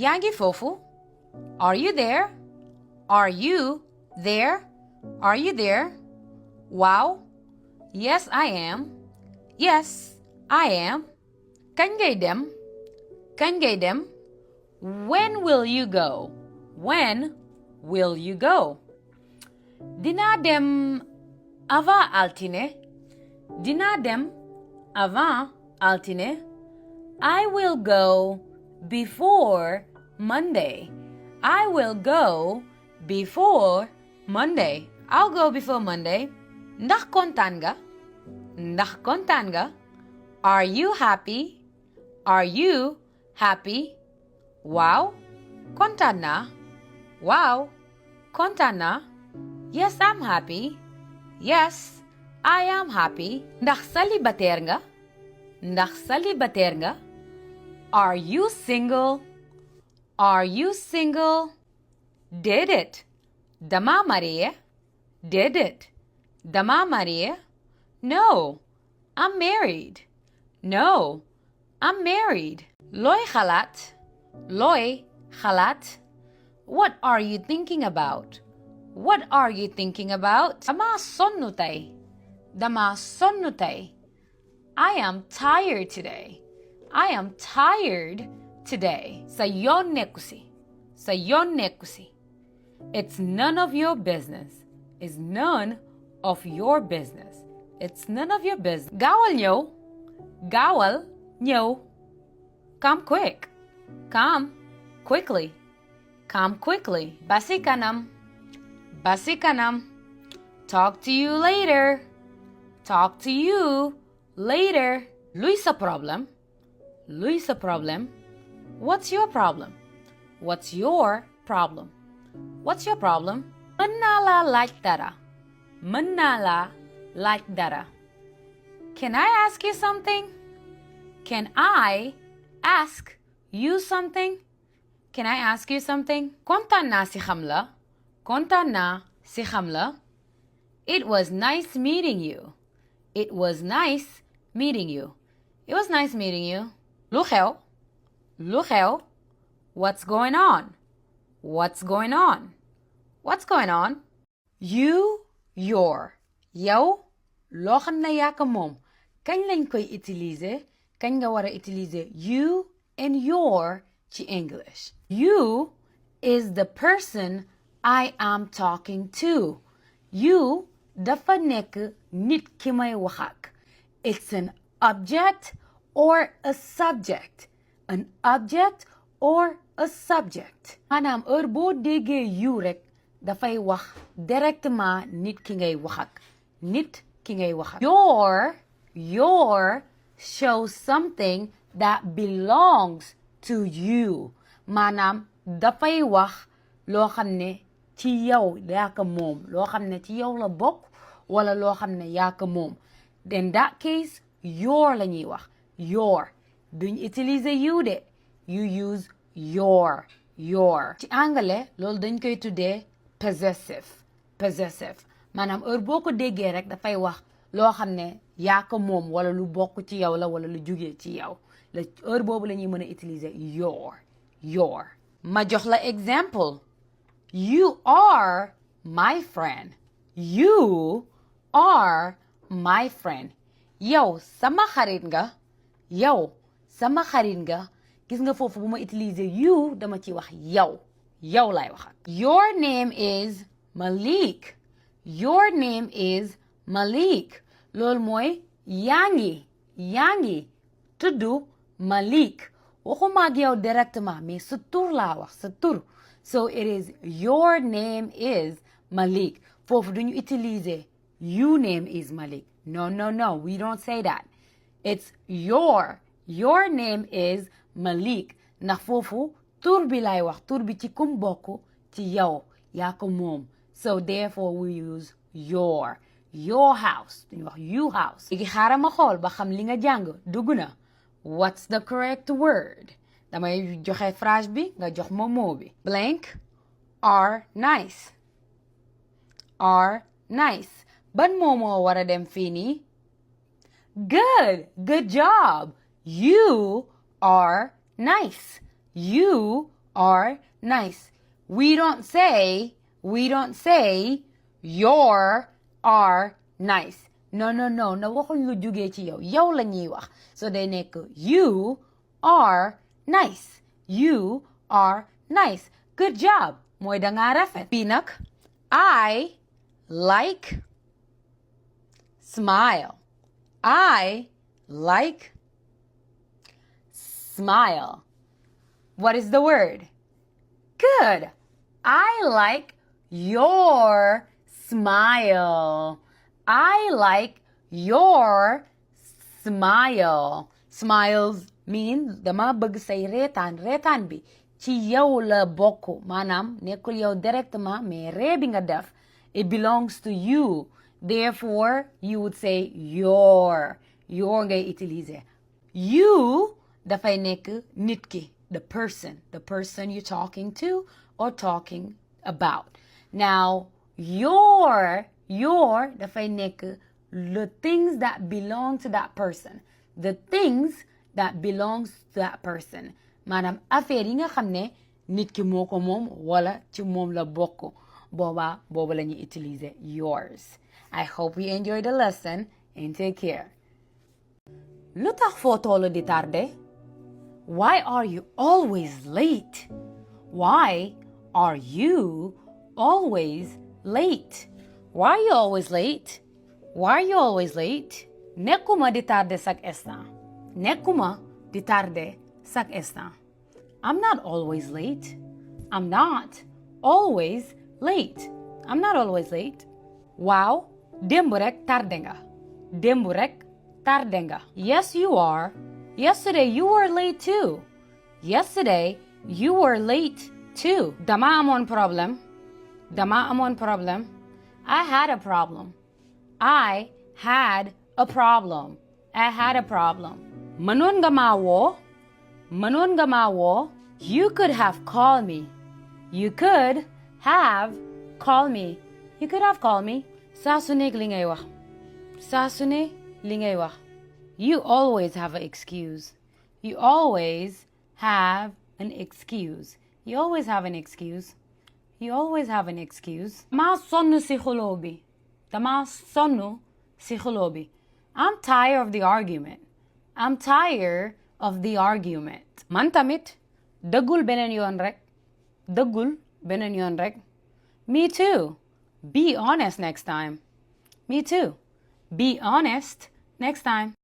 yaa ngi foofu? Are you there? Are you there? Are you there? Waaw. Yes, I am. Yes, I am. Kañ ngay dem? Kañ ngay dem? When will you go? When will you go? Dinaa dem avant altine. Dinaa dem avant altine. I will go before Monday. I will go before Monday. I'll go before Monday. Ndax kontaan nga? Ndax kontaan nga? Are you happy? Are you happy? Waaw, kontaan naa. Waaw, kontaan naa. Yes, I'm happy. Yes, I am happy. Ndax célibataire nga? Ndax célibataire nga? Are you single? Are you single? Déedéet, dama marié. Déedéet, dama marié. No, I'm married. No, I'm married. Looy xalaat? Looy xalaat? What are you thinking about? What are you thinking about? Dama sonn tey. Dama sonn tey. I am tired today. I am tired today. Sa yoon nekku si. Sa yoon nekku si. It's none of your business. It's none of your business. It's none of your business. Gaawal ñëw. Gaawal ñëw. Come quick. Come quickly. Come quickly. Basi kanam. Basi kanam. Talk to you later. Talk to you later. Luy sa problem? Luy sa problem? What's your problem? What's your problem? What's your problem? Mën naa la laaj dara. Mën naa la laaj dara. Can I ask you something? Can I ask you something? Can I ask you something? Kontaan naa si xam la. Kontaan naa si xam la. It was nice meeting you. It was nice meeting you. It was nice meeting you. Lu xew? Lu xew? What's going on? What's going on? What's going on? You, your. Yow, loo xam ne yaa ko moom. Kañ lañ koy utiliser? Kañ nga war a utiliser you and your ci English. You is the person I am talking to. You dafa nekk nit ki may wax ak. It's an object or a subject. An object or a subject. Maanaam heure boo déggee you rek dafay wax directement nit ki ngay wax ak. Nit ki ngay wax ak. Your shows something that belongs to you. Maanaam dafay wax loo xam ne ci yow yaa ko moom. Loo xam ne ci yow la bokk wala loo xam ne yaa ko moom. In that case, your la ñuy wax. Your. Duñ utiliser you de. You use your. Ci anglais loolu dañ koy tuddee possessive. Possessive. Maanaam heure boo ko déggee rek dafay wax loo xam ne yaa ko moom wala lu bokk ci yow la wala lu jugee ci yow. La heure boobu la ñuy mën a utiliser your. Ma jox la exemple. You are my friend. You are my friend. Yow sama xarit nga. Yow sama xarit nga. Gis nga foofu bu ma utiliser you dama ci wax yow. Yow lay wax. Your name is Malik. Your name is Malik. Loolu mooy yaa ngi tuddu Malik. Waxuma ak yow directement mais sa tur laa wax sa tur. So it is your name is Malik. Foofu duñu utiliser you name is Malik. No. We don't say that. It's your name is Malik. Ndax foofu tur bi lay wax. Tur bi ci kum bokk ci yow. Yaa ko moom. So therefore we use your house. Duñu wax you house. Léegi xaaral ma xool ba xam li nga jàng dugg na. What's the correct word? Damay joxe phrase bi nga jox ma mot bi. Blank are nice. Are nice. Ban mot moo war a dem fii nii? Good job. You are nice. You are nice. We don't say your are nice. No, na waxuñ lu jógee ci yow. Yow la ñuy wax. So day nekk you are nice. You are nice. Good job. Mooy dangaa rafet. Bii nag I like smile. I like smile. What is the word? Good. I like your smile. I like your smile. Smiles mean dama bëgg say reetaan bi ci yow la bokk maanaam nekkul yow directement mais ree bi nga def it belongs to you. Therefore, you would say your ngay utiliser. You dafay nekk nit ki, the person you're talking to or talking about. Now, your dafay nekk the things that belong to that person. The things that belongs to that person. Maanaam affaire yi nga xam ne nit ki moo ko moom wala ci moom la bokk. Booba la ñuy utiliser yours. I hope you enjoyed the lesson and take care. Lu tax foo toll di tardé? Why are you always late? Why are you always late? Why are you always late? Why are you always late? Nekkuma di tardé sak instant. Nekkuma di tardé sak instant. I'm not always late. I'm not always late. I'm not always late. Waaw, démb rek tardé nga. Démb rek tardé nga. Yes, you are. Yesterday, you were late too. Yesterday, you were late too. Dama amoon problème. I had a problem. I had a problem. Mënoon nga maa woo. You could have called me. You could have called me. Saa su nekk li ngay wax. You always have an excuse. You always have an excuse. Dama sonn si xuloo bi. I'm tired of the argument. Man tamit dëggul beneen yoon rek. Me too. Be honest next time.